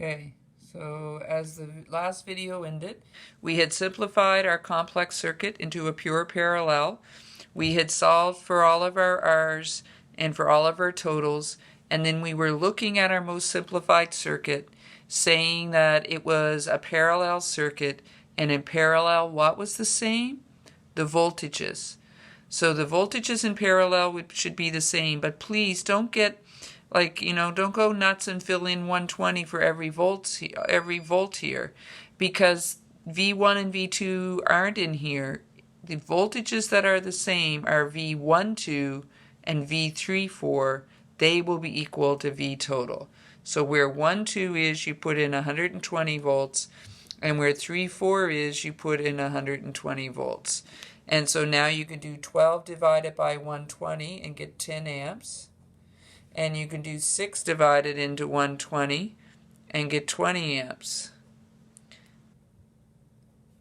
Okay, so as the last video ended, we had simplified our complex circuit into a pure parallel. We had solved for all of our R's and for all of our totals, and then we were looking at our most simplified circuit, saying that it was a parallel circuit, and in parallel, what was the same? The voltages. So the voltages in parallel should be the same, but please don't get don't go nuts and fill in 120 for every volt here, because V1 and V2 aren't in here. The voltages that are the same are V12 and V34. They will be equal to V total. So where 12 is, you put in 120 volts, and where 34 is, you put in 120 volts. And so now you can do 12 divided by 120 and get 10 amps. And you can do 6 divided into 120 and get 20 amps.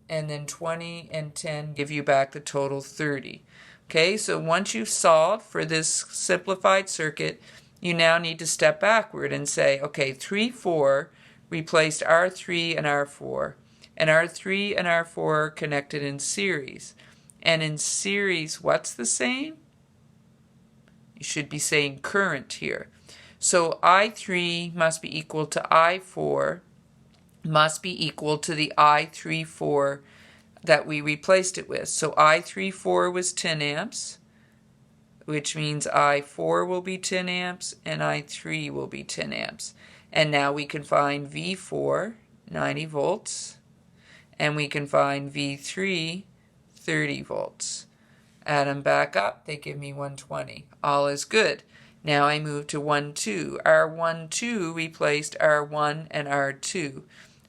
And then 20 and 10 give you back the total 30. Okay, so once you've solved for this simplified circuit, you now need to step backward and say, okay, 3, 4 replaced R3 and R4. And R3 and R4 are connected in series. And in series, what's the same? You should be saying current here. So I3 must be equal to I4, must be equal to the I34 that we replaced it with. So I34 was 10 amps, which means I4 will be 10 amps and I3 will be 10 amps. And now we can find V4, 90 volts, and we can find V3, 30 volts. Add them back up, they give me 120. All is good. Now I move to 1, 2. R1, 2 replaced R1 and R2.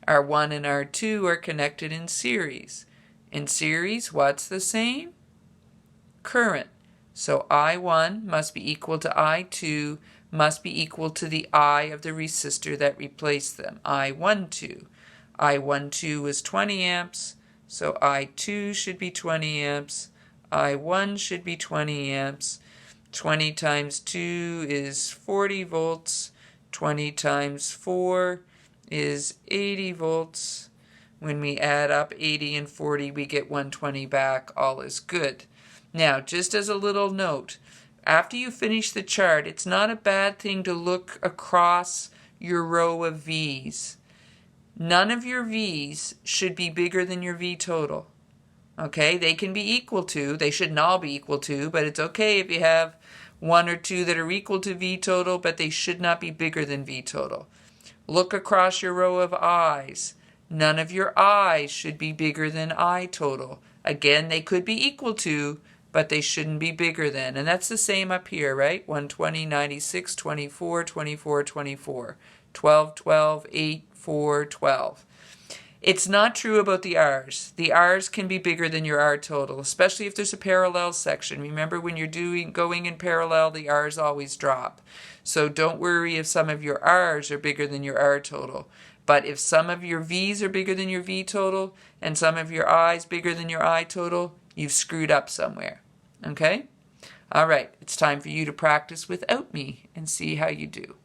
R1 and R2 are connected in series. In series, what's the same? Current. So I1 must be equal to I2, must be equal to the I of the resistor that replaced them, I12. I12 is 20 amps, so I2 should be 20 amps. I1 should be 20 amps. 20 times 2 is 40 volts. 20 times 4 is 80 volts. When we add up 80 and 40, we get 120 back. All is good. Now, just as a little note, after you finish the chart, it's not a bad thing to look across your row of V's. None of your V's should be bigger than your V total. Okay, they can be equal to, they shouldn't all be equal to, but it's okay if you have 1 or 2 that are equal to V total, but they should not be bigger than V total. Look across your row of I's. None of your I's should be bigger than I total. Again, they could be equal to, but they shouldn't be bigger than. And that's the same up here, right? 120, 96, 24, 24, 24. 12, 12, 8, 4, 12. It's not true about the R's. The R's can be bigger than your R total, especially if there's a parallel section. Remember, when you're going in parallel, the R's always drop. So don't worry if some of your R's are bigger than your R total. But if some of your V's are bigger than your V total and some of your I's bigger than your I total, you've screwed up somewhere. Okay? All right, it's time for you to practice without me and see how you do.